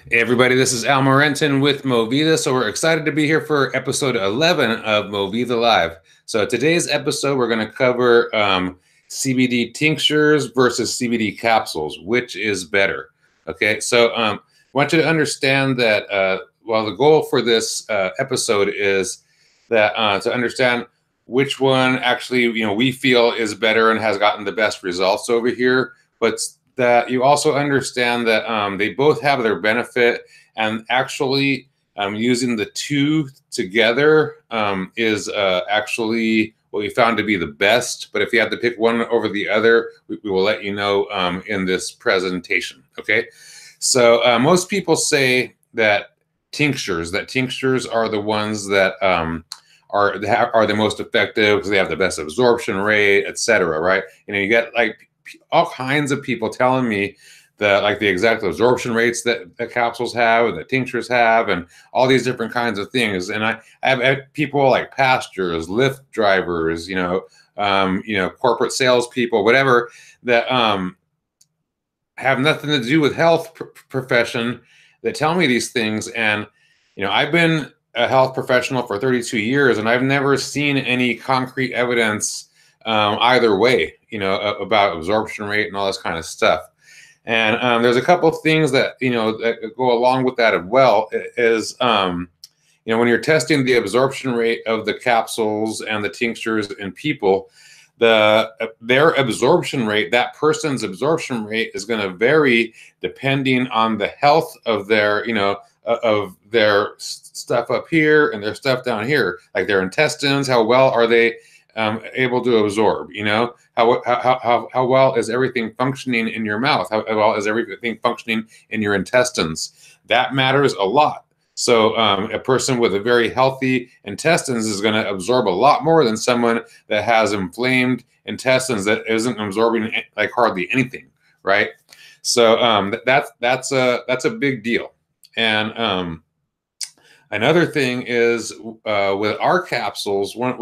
Hey everybody, this is Al Morenton with MOVIDA. So we're excited to be here for episode 11 of MOVIDA Live. So today's episode, we're going to cover CBD tinctures versus CBD capsules. Which is better? Okay, so I want you to understand that while the goal for this episode is that to understand which one actually we feel is better and has gotten the best results over here, but that you also understand that they both have their benefit, and actually using the two together is actually what we found to be the best. But if you have to pick one over the other, we will let you know in this presentation. Okay, so most people say that tinctures are the ones that are the most effective because they have the best absorption rate, etc. Right? You get like all kinds of people telling me that like the exact absorption rates that the capsules have and the tinctures have and all these different kinds of things. And I have people like pastors, Lyft drivers, corporate salespeople, whatever, that have nothing to do with health profession that tell me these things. And I've been a health professional for 32 years, and I've never seen any concrete evidence either way, about absorption rate and all this kind of stuff. And there's a couple of things that that go along with that as well. Is when you're testing the absorption rate of the capsules and the tinctures in people, their absorption rate, that person's absorption rate, is going to vary depending on the health of their of their stuff up here and their stuff down here, like their intestines. How well are they able to absorb? How well is everything functioning in your mouth? How well is everything functioning in your intestines? That matters a lot. So a person with a very healthy intestines is going to absorb a lot more than someone that has inflamed intestines that isn't absorbing like hardly anything, right? So that's a big deal. And another thing is with our capsules, one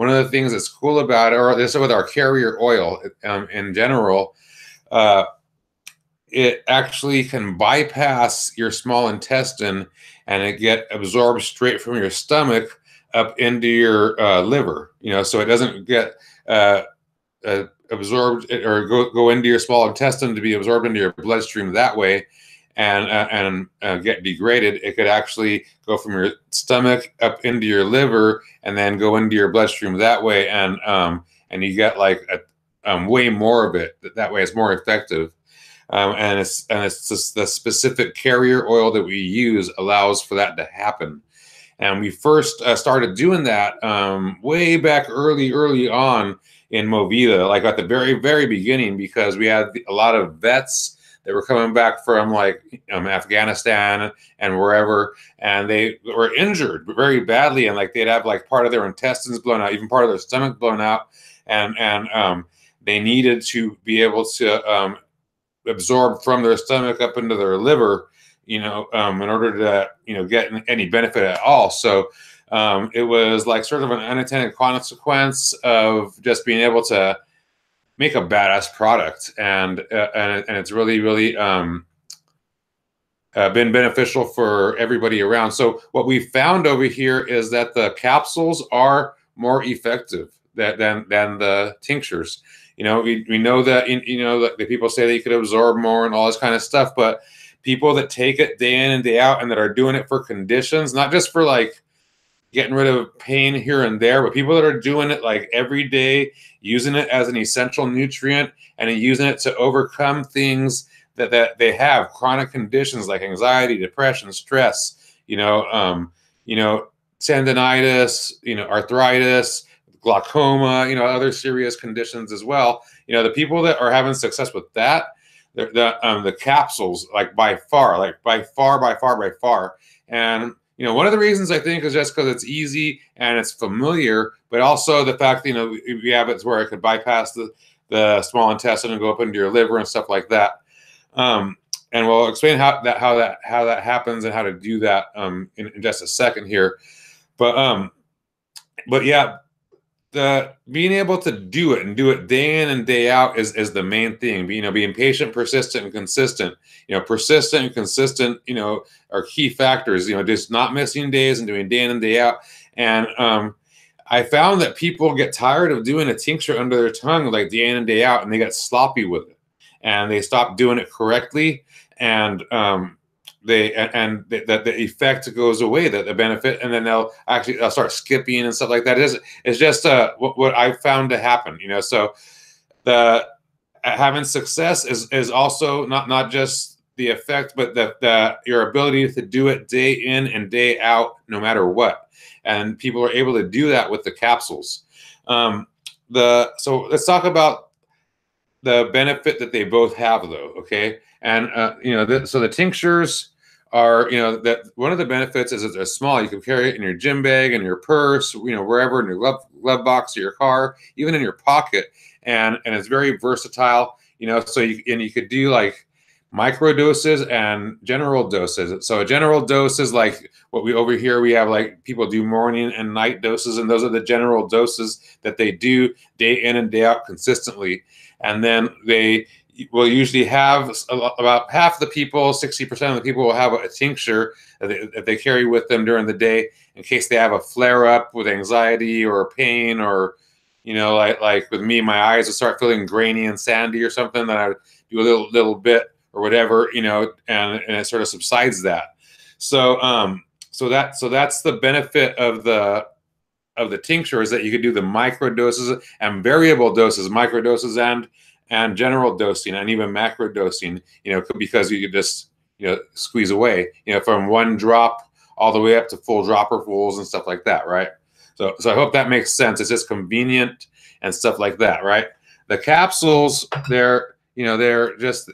of the things that's cool about it, or this with our carrier oil in general, it actually can bypass your small intestine and it get absorbed straight from your stomach up into your liver. So it doesn't get absorbed or go into your small intestine to be absorbed into your bloodstream that way and get degraded. It could actually go from your stomach up into your liver and then go into your bloodstream that way, and you get like way more of it. That way, it's more effective. And it's just the specific carrier oil that we use allows for that to happen. And we first started doing that way back early on in MOVIDA, like at the very, very beginning, because we had a lot of vets that were coming back from like Afghanistan and wherever, and they were injured very badly, and like they'd have like part of their intestines blown out, even part of their stomach blown out, and they needed to be able to absorb from their stomach up into their liver, in order to get any benefit at all. So it was like sort of an unintended consequence of just being able to make a badass product, and it's really been beneficial for everybody around. So what we found over here is that the capsules are more effective than the tinctures. We know that that the people say that you could absorb more and all this kind of stuff, but people that take it day in and day out and that are doing it for conditions, not just for like getting rid of pain here and there, but people that are doing it like every day, using it as an essential nutrient and using it to overcome things that they have, chronic conditions like anxiety, depression, stress, tendonitis, arthritis, glaucoma, other serious conditions as well. The people that are having success with that, the capsules, like by far. And one of the reasons I think is just because it's easy and it's familiar, but also the fact that we have it where it could bypass the small intestine and go up into your liver and stuff like that. And we'll explain how that happens and how to do that in just a second here. But yeah, being able to do it and do it day in and day out is the main thing. Being patient, persistent, and consistent. Persistent and consistent, are key factors. Just not missing days and doing day in and day out. And I found that people get tired of doing a tincture under their tongue like day in and day out, and they get sloppy with it, and they stop doing it correctly, and the effect goes away, the benefit, and then they'll start skipping and stuff like that. It's just what I found to happen. So the having success is also not just the effect, but your ability to do it day in and day out, no matter what. And people are able to do that with the capsules. So let's talk about the benefit that they both have, though. Okay, and so the tinctures are, that one of the benefits is that they're small. You can carry it in your gym bag, in your purse, wherever, in your glove box of your car, even in your pocket, and it's very versatile. So you could do like micro doses and general doses. So a general dose is like what we over here, we have like people do morning and night doses, and those are the general doses that they do day in and day out consistently. And then they will usually have about half the people, 60% of the people will have a tincture that they carry with them during the day in case they have a flare up with anxiety or pain, or like with me, my eyes will start feeling grainy and sandy or something, then I would do a little bit or whatever, and it sort of subsides that. So that's the benefit of the tincture, is that you could do the micro doses and variable doses, micro doses and general dosing, and even macro dosing, because you could just squeeze away, from one drop all the way up to full dropperfuls and stuff like that, right? So I hope that makes sense. It's just convenient and stuff like that, right? The capsules, it's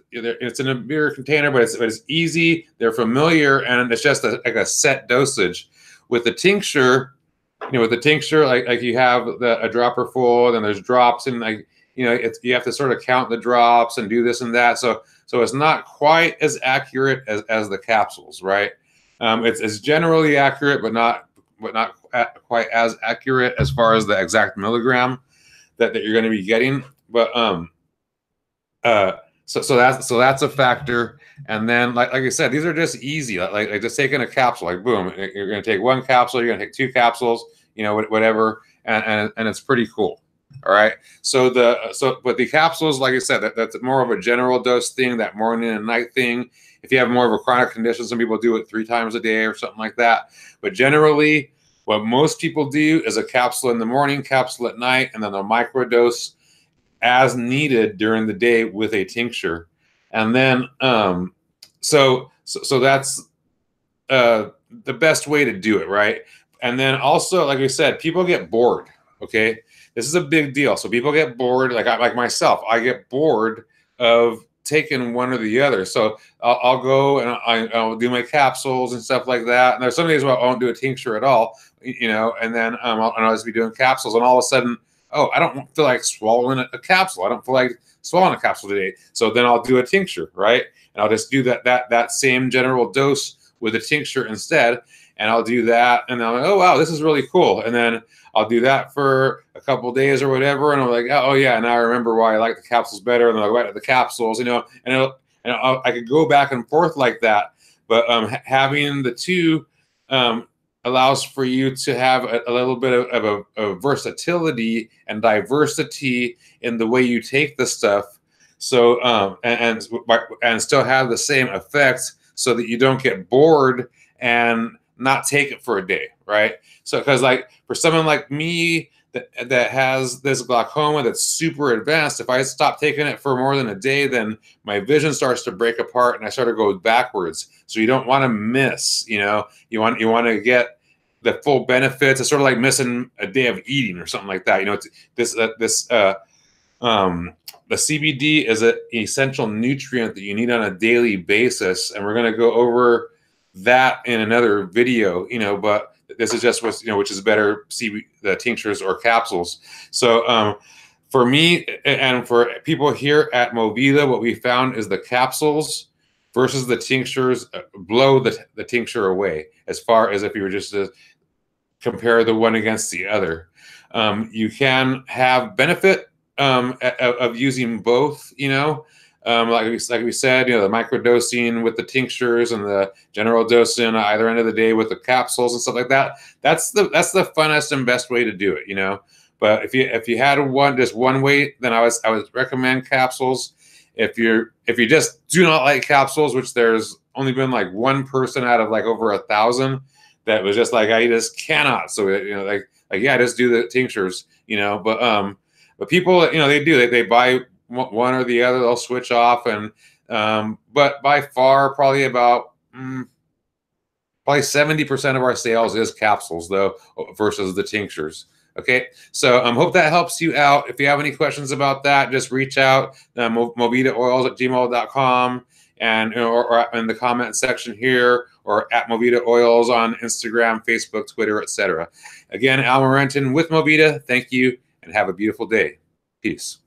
in a bigger container, but it's easy. They're familiar, and it's just like a set dosage. With the tincture, like you have a dropper full, then there's drops, and you have to sort of count the drops and do this and that. So it's not quite as accurate as the capsules, right? It's generally accurate, but not quite as accurate as far as the exact milligram that you're going to be getting. But so that's a factor. And then like I said, these are just easy, like just taking a capsule, like boom, you're going to take one capsule, you're going to take two capsules, whatever, and it's pretty cool. All right. But the capsules, like I said, that's more of a general dose thing, that morning and night thing. If you have more of a chronic condition, some people do it 3 times a day or something like that. But generally, what most people do is a capsule in the morning, capsule at night, and then a microdose as needed during the day with a tincture. And then, so that's the best way to do it, right? And then also, like I said, people get bored. Okay, this is a big deal. So people get bored, like myself. I get bored of taking one or the other. So I'll go and I'll do my capsules and stuff like that. And there's some days where I won't do a tincture at all, and then I'll just be doing capsules. And all of a sudden, oh, I don't feel like swallowing a capsule. I don't feel like swallowing a capsule today. So then I'll do a tincture, right? And I'll just do that same general dose with a tincture instead. And I'll do that, and I'm like, oh wow, this is really cool. And then I'll do that for a couple of days or whatever, and I'm like, oh yeah, now I remember why I like the capsules better, and then I'll go back to the capsules, and I could go back and forth like that. But having the two allows for you to have a little bit of a versatility and diversity in the way you take the stuff. So and still have the same effects, so that you don't get bored and not take it for a day, right? So because like for someone like me that has this glaucoma that's super advanced, if I stop taking it for more than a day, then my vision starts to break apart and I start to go backwards. So you don't want to miss, you want to get the full benefits. It's sort of like missing a day of eating or something like that. The CBD is an essential nutrient that you need on a daily basis, and we're going to go over that in another video, but this is just what's, which is better, the tinctures or capsules. So for me and for people here at MOVIDA, what we found is the capsules versus the tinctures blow the tincture away, as far as if you were just to compare the one against the other. You can have benefit of using both, like we said, the microdosing with the tinctures and the general dosing at either end of the day with the capsules and stuff like that. That's the funnest and best way to do it, But if you had just one way, then I would recommend capsules. If you just do not like capsules, which there's only been like one person out of like over 1,000 that was just like, I just cannot. So yeah, just do the tinctures, but people, they buy one or the other, they'll switch off, and but by far probably about probably 70% of our sales is capsules though versus the tinctures. Okay, so hope that helps you out. If you have any questions about that, just reach out, movidaoils@gmail.com, and or in the comment section here, or at Movida Oils on Instagram, Facebook, Twitter, etc. Again, Al Morenton with Movida. Thank you, and have a beautiful day. Peace.